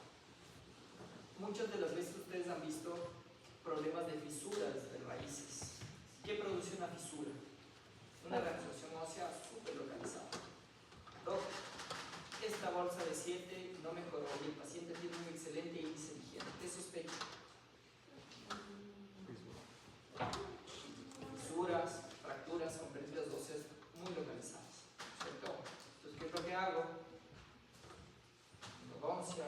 Muchas de las veces ustedes han visto problemas de fisuras de raíces. ¿Qué produce una fisura? Una reabsorción ósea súper localizada. Doc, esta bolsa de 7 no mejoró y el paciente tiene un excelente índice de higiene. ¿Qué sospecha? Fisuras, fracturas con pérdidas óseas muy localizadas, ¿cierto? Entonces, ¿qué es lo que hago? Endodoncia,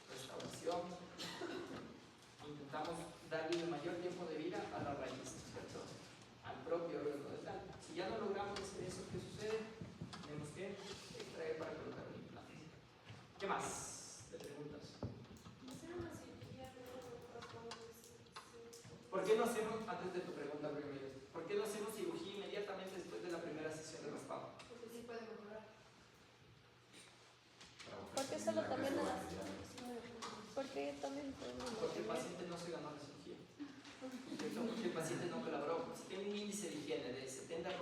restauración. Intentamos darle el mayor tiempo de vida a la raíz, ¿cierto? Al propio órgano dental. Si ya no logramos hacer eso, ¿qué sucede? Tenemos que extraer para colocar un implante. ¿Qué más? ¿Te preguntas? ¿Por qué no hacemos, antes de tu pregunta primero, por qué no hacemos cirugía inmediatamente después de la primera sesión de raspado? Porque sí puede mejorar. Porque solo también porque también podemos Porque el mantener. paciente no se ganó la cirugía. ¿Cierto? Porque el paciente no colaboró. Si tiene un índice de higiene de 70%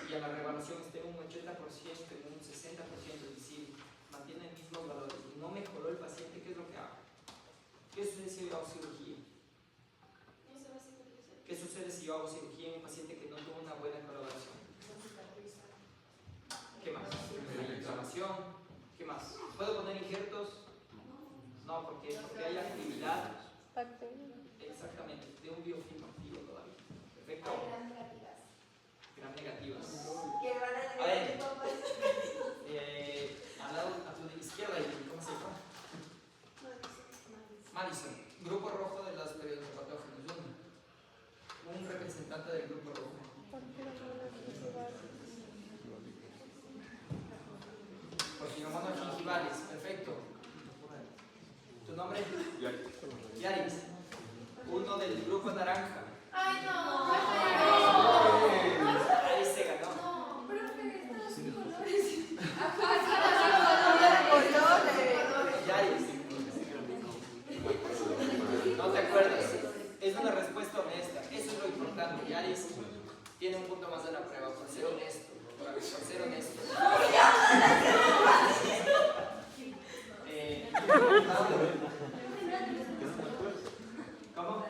y a la revaluación esté en un 80%, en un 60%, es decir, mantiene los mismos valores y no mejoró el paciente, ¿qué es lo que hago? ¿Qué sucede si yo hago cirugía? ¿Qué sucede si yo hago cirugía en un paciente que no tuvo una buena colaboración? ¿Qué más? Hay inflamación. ¿Qué más? ¿Puedo poner injertos? No, porque hay actividad. Exactamente, de un biofilm activo todavía. Alison, grupo rojo de los periodopatógenos. Un representante del grupo rojo. Porfiromonas gingivales, perfecto. ¿Tu nombre? Yaris. Uno del grupo naranja. ¡Ay, no! Ahí se ganó. No, profe, estos colores. Yaris. No te acuerdas. Es una respuesta honesta. Eso es lo importante. Yaris tiene un punto más de la prueba por ser honesto. Por ser honesto. ¿Cómo?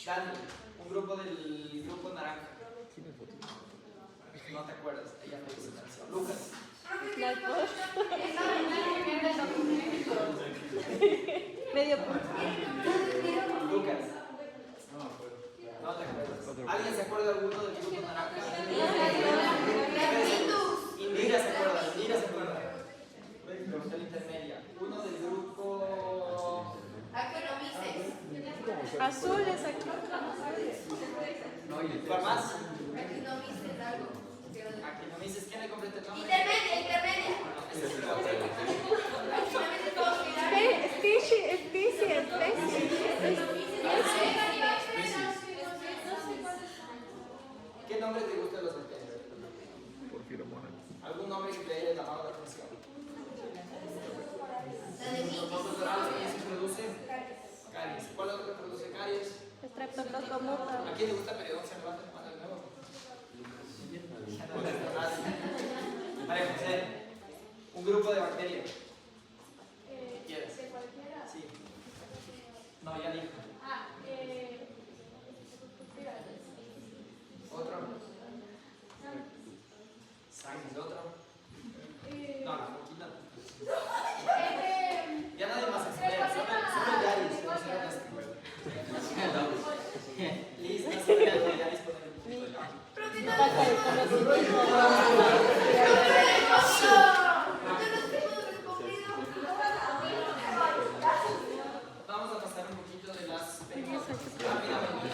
Dani, un grupo del grupo naranja. No te acuerdas, ella no dice canción. Lucas. Medio punto. Lucas. No te acuerdas. ¿Alguien se acuerda de alguno del grupo naranja? Indira se acuerda, Indira se acuerda. Pregunta intermedia. Uno del grupo. Azul es aquí. ¿Cuál más? Actinomices algo. Actinomices, ¿quién le completa el nombre? Intermedia. No, ese es el otro. Actinomices todos Especie. ¿Qué nombre te gusta de los bacterias? ¿Algún nombre que te haya llamado la atención? ¿Nosotros orales que se produce? Caries. ¿Cuál otro produce caries? Streptococcus. ¿A quién le gusta periodoncia? Levanta la mano de nuevo. María José, un grupo de bacterias. ¿Quieres? Sí. No, ya dijo. ¿Otro? ¿Sangre? ¿Otro? No, poquita. Ya nadie más espera, solo Yaris. Liz, no se vea que Yaris pone el punto de la. Vamos a pasar un poquito de las preguntas rápidamente.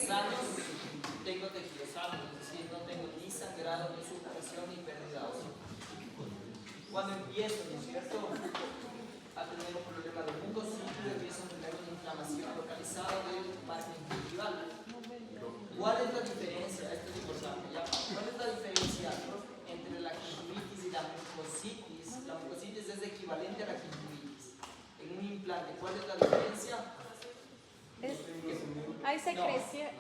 Sanos, tengo tejidos sanos, es decir, no tengo ni sangrado, ni supuración, ni pérdida ósea. Cuando empiezo, ¿no es cierto?, a tener un problema de mucositis, empiezo a tener una inflamación localizada del margen gingival. ¿Cuál es la diferencia? Esto es importante, ¿ya? ¿Cuál es la diferencia entre la gingivitis y la mucositis? La mucositis es equivalente a la gingivitis. En un implante, ¿cuál es la diferencia? Hay secreción.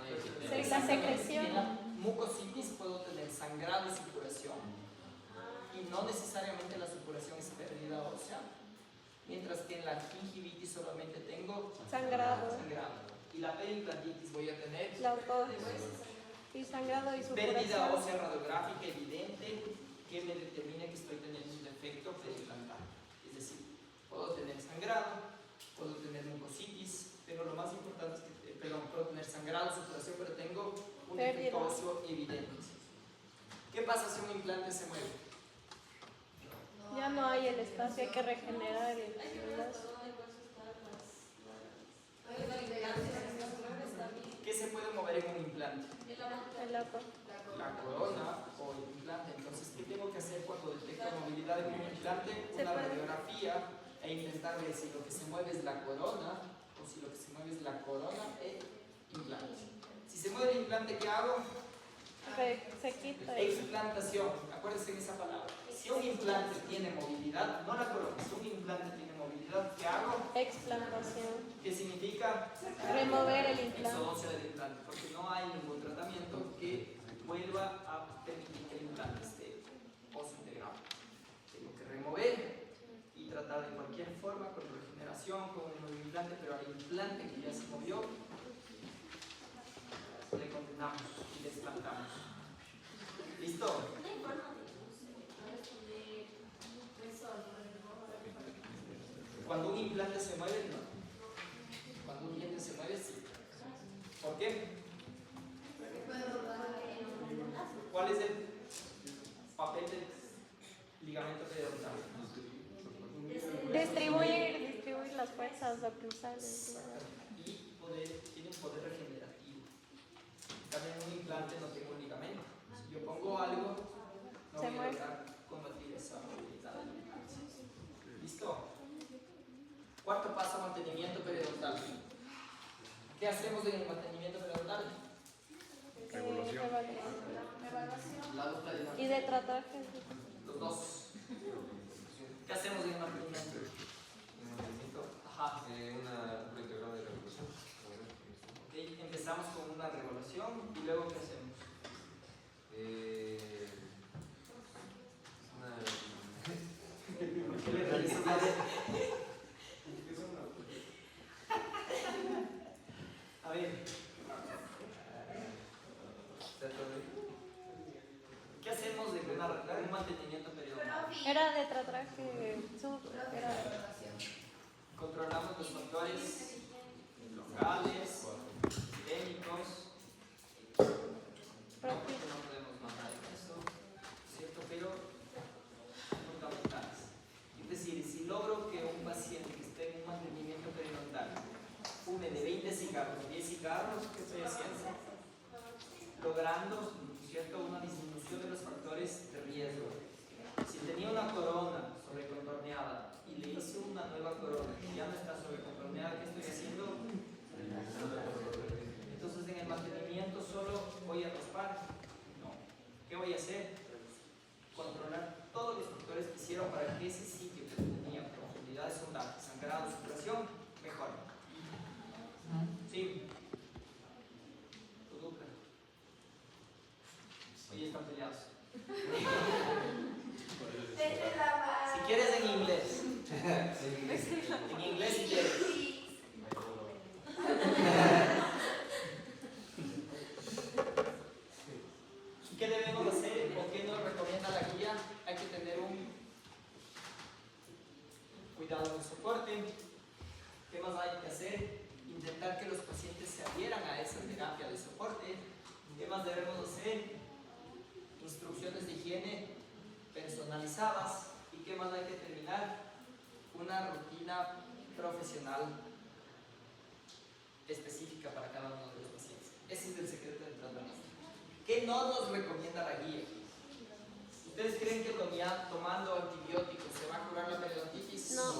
La secreción. En la mucositis puedo tener sangrado y supuración. Y no necesariamente la supuración es pérdida ósea. Mientras que en la gingivitis solamente tengo Sangrado. Y la periimplantitis voy a tener Y sangrado y pérdida supuración. ósea radiográfica evidente que me determina que estoy teniendo un defecto periimplantar. Es decir, puedo tener sangrado, puedo tener mucositis, pero lo más importante es que, puedo tener sangrado, supuración, pero tengo un defecto óseo evidente. ¿Qué pasa si un implante se mueve? Ya no hay el espacio, hay que regenerar el ¿Qué se puede mover en un implante? ato. La corona o el implante. Entonces, ¿qué tengo que hacer cuando detecto movilidad en un implante? Una radiografía e intentar ver si lo que se mueve es la corona o si lo que se mueve es la corona e implante. Si se mueve el implante, ¿qué hago? Se quita. Explantación. Acuérdense de esa palabra. Si un implante tiene movilidad, no la corona, si un implante tiene movilidad, ¿qué hago? Explantación. ¿Qué significa? Remover el implante. Exodoncia del implante, porque no hay ningún tratamiento que vuelva a permitir que el implante esté óseo integrado. Tengo que remover y tratar de cualquier forma con regeneración, con un nuevo implante, pero al implante que ya se movió, le condenamos y le explantamos. ¿Listo? Cuando un implante se mueve, no. Cuando un diente se mueve, sí. ¿Por qué? ¿Cuál es el papel del ligamento periodontal? Distribuir las fuerzas oclusales. Y tiene un poder regenerativo. También un implante no tengo un ligamento. Si yo pongo algo, no Se voy a mueve. lograr combatir esa movilidad del implante. ¿Listo? Cuarto paso, mantenimiento periodontal. ¿Qué hacemos en el mantenimiento periodontal? Evaluación. La dupla de Y mantenimiento. de trataje. Los dos. ¿Qué hacemos en el mantenimiento? Un mantenimiento. Ajá. Una dupla integral de revolución. Ok, empezamos con una revolución y luego ¿qué hacemos? ¿Qué le realizas la A ver, ¿qué hacemos de un mantenimiento periodontal? Era de trataje. Era Controlamos los factores locales, técnicos, propio. no podemos mandar en eso, ¿cierto? Pero fundamentales. Es decir, si logro que un paciente que esté en un mantenimiento periodontal fume de 20 cigarros, 10 cigarros, ¿qué estoy haciendo? Logrando, ¿cierto?, una disminución de los factores de riesgo. Si tenía una corona sobrecontorneada y le hice una nueva corona que ya no está sobrecontorneada, ¿qué estoy haciendo? Entonces en el mantenimiento solo voy a raspar. No. ¿Qué voy a hacer? Controlar todos los factores que hicieron para que ese sitio que tenía profundidades sondantes, sangrado, supuración, mejore. Sí. Tu dupla. Hoy están peleados. Si quieres en inglés. En inglés si quieres. ¿Y qué debemos hacer o qué nos recomienda la guía? Hay que tener un cuidado en el soporte. ¿Qué más hay que hacer? Intentar que los pacientes se adhieran a esa terapia de soporte. ¿Qué más debemos hacer? Instrucciones de higiene personalizadas. ¿Y qué más hay que terminar? Una rutina profesional específica para cada uno de los pacientes. Ese es el secreto del tratamiento. ¿Qué no nos recomienda la guía? ¿Ustedes creen que tomando antibióticos se va a curar la periodontitis? No.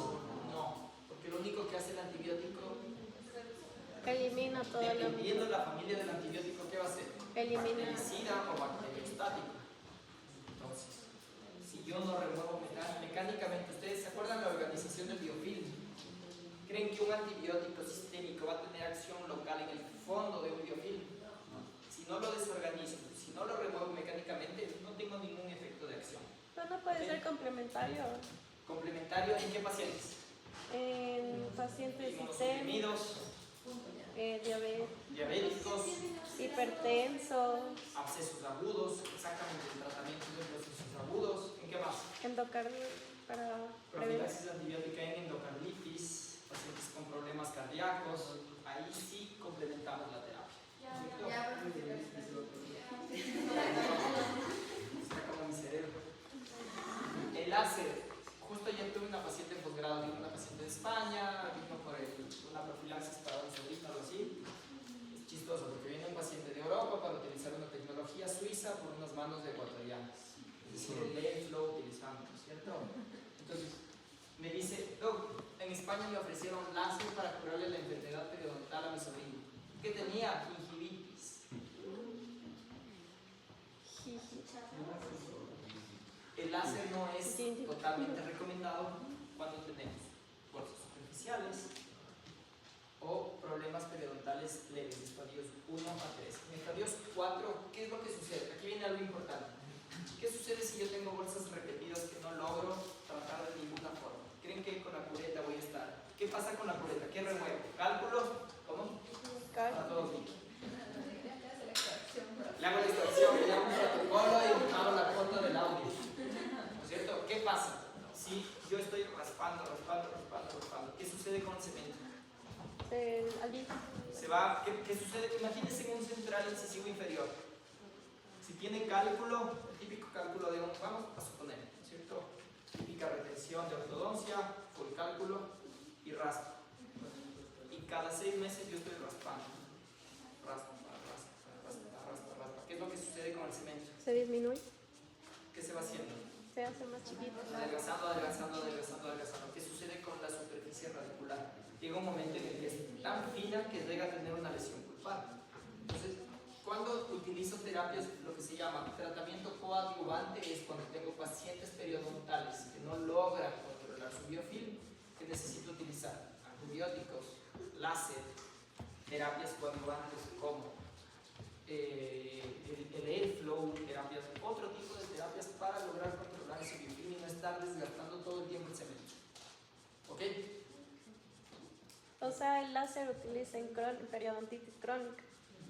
No, porque lo único que hace el antibiótico, Elimina todo lo dependiendo de la familia del antibiótico, ¿qué va a hacer? Elimina. Bactericida o bacteriostático. Entonces, si yo no remuevo mecánicamente, ¿ustedes se acuerdan de la organización del biofilm? ¿Creen que un antibiótico sistémico va a tener acción local en el fondo de un biofilm? Si no lo desorganizo, si no lo remuevo mecánicamente, no tengo ningún efecto de acción. Pero no puede ser complementario ¿Complementario en qué pacientes? en pacientes sistémicos, Inmunosuprimidos, diabéticos, hipertensos, abscesos agudos, exactamente el tratamiento de los abscesos agudos. ¿En qué más? endocardio para prevenir. Profilaxis antibiótica en endocarditis, pacientes con problemas cardíacos. Ahí sí complementamos la terapia. Está como mi cerebro. El láser. Justo ayer tuve una paciente en posgrado, vino una paciente de España, vino por una profilaxis para un sobrino, algo así. Es chistoso porque viene un paciente de Europa para utilizar una tecnología suiza por unas manos de ecuatorianas. Es decir, el LED lo utilizamos, ¿no es cierto? Entonces, me dice, Doc, en España me ofrecieron láser para curarle la enfermedad periodontal a mi sobrino. ¿Qué tenía? Gingivitis. El láser no es totalmente recomendado cuando tenemos bolsas superficiales o problemas periodontales leves, estadios 1 a 3. En estadios 4, ¿qué es lo que sucede? Aquí viene algo importante. ¿Qué sucede si yo tengo bolsas repetidas que no logro tratar de ninguna forma? ¿Creen que con la cureta voy a estar? ¿Qué pasa con la cureta? ¿Qué remuevo? ¿Cálculo? ¿Cómo? Para todos bien. Le hago la extracción, le hago un protocolo y hago la foto del audio. ¿No es cierto? ¿Qué pasa? Si yo estoy raspando, ¿qué sucede con el cemento? Se va, ¿qué sucede? Imagínense en un central incisivo inferior. Si tiene cálculo, el típico cálculo de vamos a suponer, ¿no es cierto? Típica retención de ortodoncia, con cálculo y raspo. Y cada 6 meses yo estoy raspando. Raspa. ¿Qué es lo que sucede con el cemento? Se disminuye, ¿Qué se va haciendo? se hace más chiquito. Adelgazando. ¿Qué sucede con la superficie radicular? Llega un momento en el que es tan fina que llega a tener una lesión pulpar. Entonces, cuando utilizo terapias, lo que se llama tratamiento coadyuvante es cuando tengo pacientes periodontales que no logran controlar su biofilm, que necesito utilizar antibióticos, láser, terapias coadyuvantes como el airflow, terapias, otro tipo de terapias para lograr controlar ese biofilm y no estar desgastando todo el tiempo el cemento. ¿Ok? O sea, el láser utiliza en periodontitis crónica.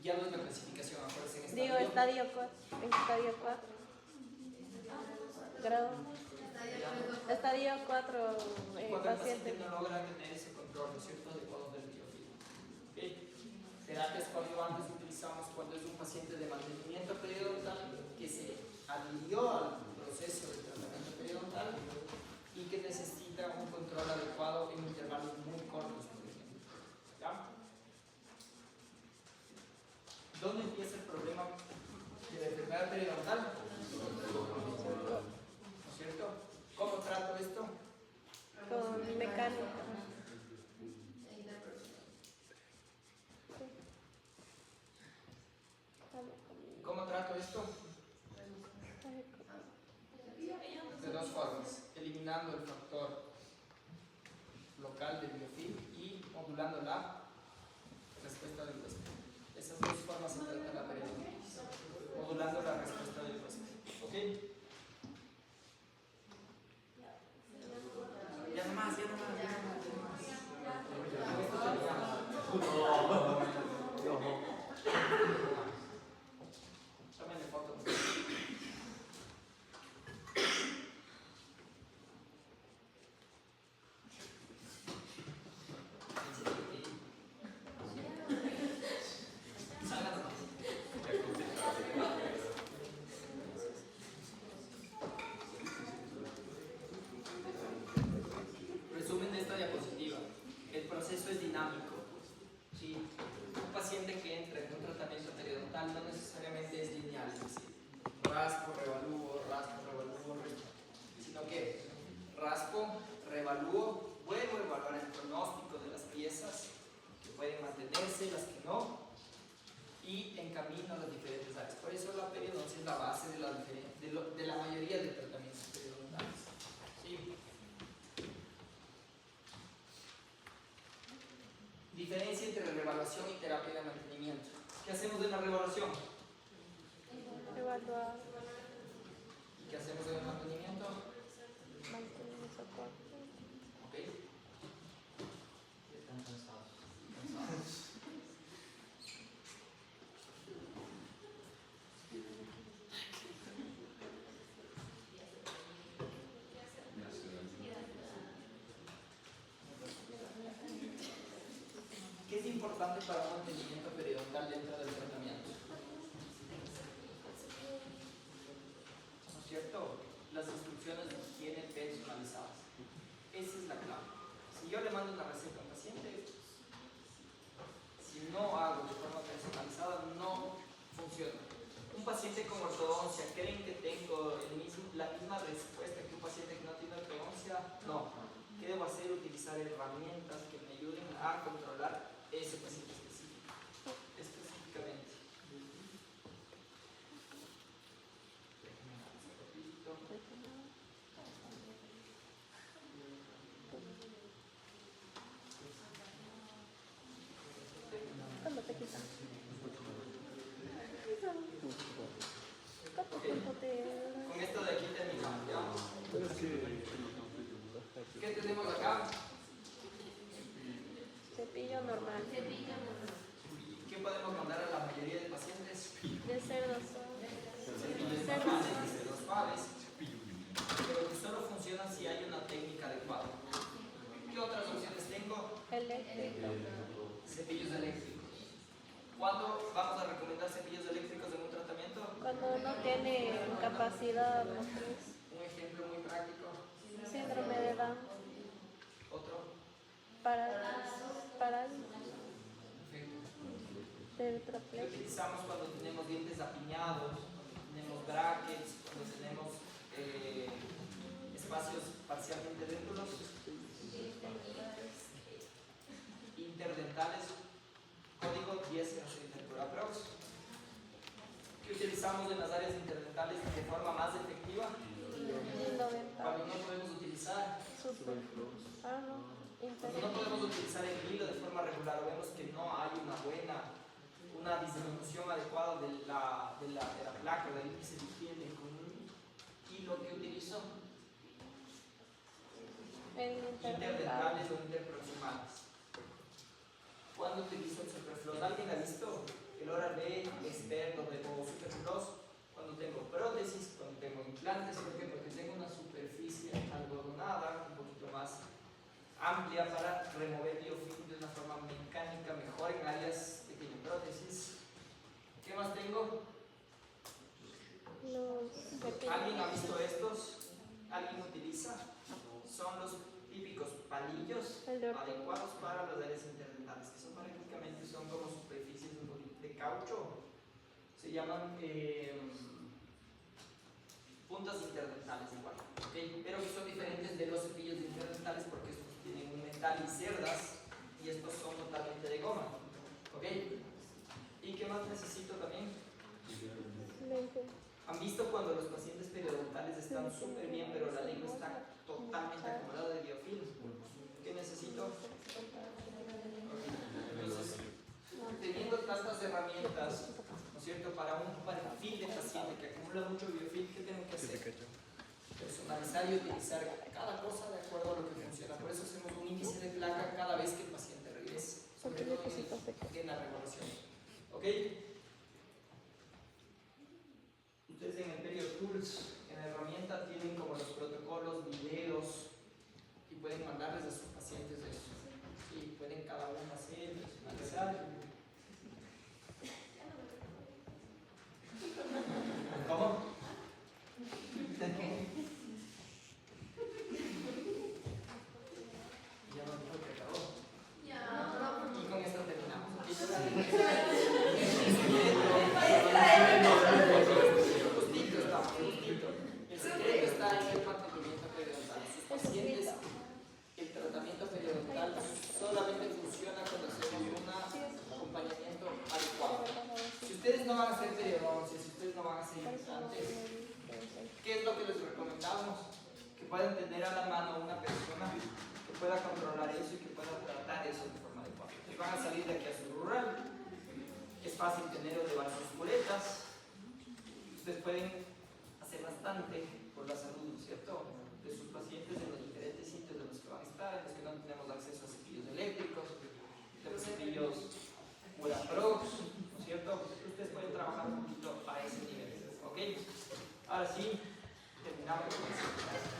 Ya no es la clasificación, acuérdense en Digo, estadio 4. En estadio 4. Grado. Estadio 4 cuando el paciente. paciente no logra tener ese control, ¿no es cierto?, adecuado del biofilm. ¿Okay? Terapias coadyuvantes utilizamos cuando es un paciente de mantenimiento periodontal que se adhirió al proceso de tratamiento periodontal y que necesita un control adecuado en intervalos muy cortos, por ejemplo. ¿Ya? ¿Dónde empieza el problema de la enfermedad periodontal? ¿No es cierto? ¿Cómo trato esto? Con mecánica. ¿Cómo trato esto? De dos formas, eliminando el factor local del biofilm y modulando la respuesta del huésped. Esas dos formas se trata la periodontitis, modulando la respuesta del huésped. ¿Ok? Ya no más. Con esto terminamos. Tómenle foto. Resumen de esta diapositiva. El proceso es dinámico. ¿Sí? Un paciente que entra en un tratamiento periodontal no necesariamente es lineal, es decir, raspo, revalúo, sino que raspo, revalúo, vuelvo a evaluar el pronóstico de las piezas que pueden mantenerse, las que no, y encamino a las diferentes áreas. Por eso la periodoncia es la base de la mayoría de tratamientos periodontales. ¿Sí? Diferencia entre reevaluación y terapia de mantenimiento. ¿Qué hacemos en la reevaluación? Evaluar. ¿Y qué hacemos en el mantenimiento? Mantener el soporte. ¿Ok? Están cansados. ¿Qué es importante para un mantenimiento periodontal dentro del tratamiento? ¿No es cierto? Las instrucciones de higiene personalizadas. Esa es la clave. Si yo le mando una receta a un paciente, si no hago de forma personalizada, no funciona. Un paciente con ortodoncia, ¿creen que tengo la misma respuesta que un paciente que no tiene ortodoncia? No. ¿Qué debo hacer? Utilizar herramientas que me ayuden a controlar ese paciente específico. Específicamente. ¿Cuándo te quitan? ¿Cuánto Ok. tiempo te...? Con esto de aquí terminamos, ¿ya? ¿Qué tenemos acá? Cepillo normal. ¿Qué podemos mandar a la mayoría de pacientes? De cerdo solo. Cepillos normales, cerdos suaves, pero que solo funcionan si hay una técnica adecuada. ¿Qué otras opciones tengo? Eléctrico. Cepillos eléctricos. ¿Cuándo vamos a recomendar cepillos eléctricos en un tratamiento? Cuando no tiene capacidad motriz. Un ejemplo muy práctico. Síndrome de Down. que Tetraplex. utilizamos cuando tenemos dientes apiñados, cuando tenemos brackets, cuando tenemos espacios parcialmente dentros, interdentales, código 10 por aprox. ¿Qué utilizamos en las áreas interdentales de forma más efectiva? Hilo dental. Cuando no podemos utilizar, Super. Ah, no. cuando no podemos utilizar el hilo de forma regular, o vemos que no hay una disminución adecuada de la placa, del índice de higiene con un hilo que utilizo, El interdental. interdentales o interproximales. ¿Cuándo utilizo el superfluos? ¿Alguien ha visto el Oral-B experto de superfluos? Cuando tengo prótesis, cuando tengo implantes, ¿por qué? Porque tengo una superficie algodonada, un poquito más amplia para remover biofilm de una forma mecánica mejor en áreas que tienen prótesis. ¿Qué más tengo? ¿Alguien ha visto estos? ¿Alguien utiliza? Son los típicos palillos adecuados para las áreas interdentales, que son prácticamente como superficies un poquito de caucho. Se llaman puntas interdentales igual, ¿okay? Pero que son diferentes de los cepillos interdentales porque estos tienen un metal y cerdas y estos son totalmente de goma, ¿ok? ¿Y qué más necesito también? ¿Han visto cuando los pacientes periodontales están súper bien pero la lengua está totalmente acumulada de biofilm? ¿Qué necesito? Entonces, teniendo tantas herramientas, ¿no es cierto?, para un perfil de paciente que acumula mucho biofilm, ¿qué tengo que hacer? Personalizar y utilizar cada cosa de acuerdo a lo que funciona. Por eso hacemos un índice de placa cada vez que el paciente regrese, sobre todo en la regulación. ¿Ok? Ustedes en el PerioTools, en la herramienta, tienen como los protocolos, videos, y pueden mandarles a sus pacientes eso. Y pueden cada uno hacer, personalizar. ¿Cómo? Ya no dijo que acabó. Y con esto terminamos. Justito está, justito. El secreto está en el mantenimiento periodontal. Sus pacientes, el tratamiento periodontal solamente funciona cuando hacemos un acompañamiento adecuado. Si ustedes no van a hacer periodoncia, si ustedes no van a hacer implantes, ¿qué es lo que les recomendamos? Que puedan tener a la mano una persona que pueda controlar eso y que pueda tratar eso de forma adecuada. Si van a salir de aquí a su rural, es fácil tener o llevar sus muletas. Ustedes pueden hacer bastante por la salud, ¿no es cierto?, de sus pacientes en los diferentes sitios de los que van a estar, en los que no tenemos acceso a cepillos eléctricos, de los cepillos Uraprox, ¿no es cierto? Ustedes pueden trabajar un poquito a ese nivel, ¿ok? Ahora sí, terminamos con eso.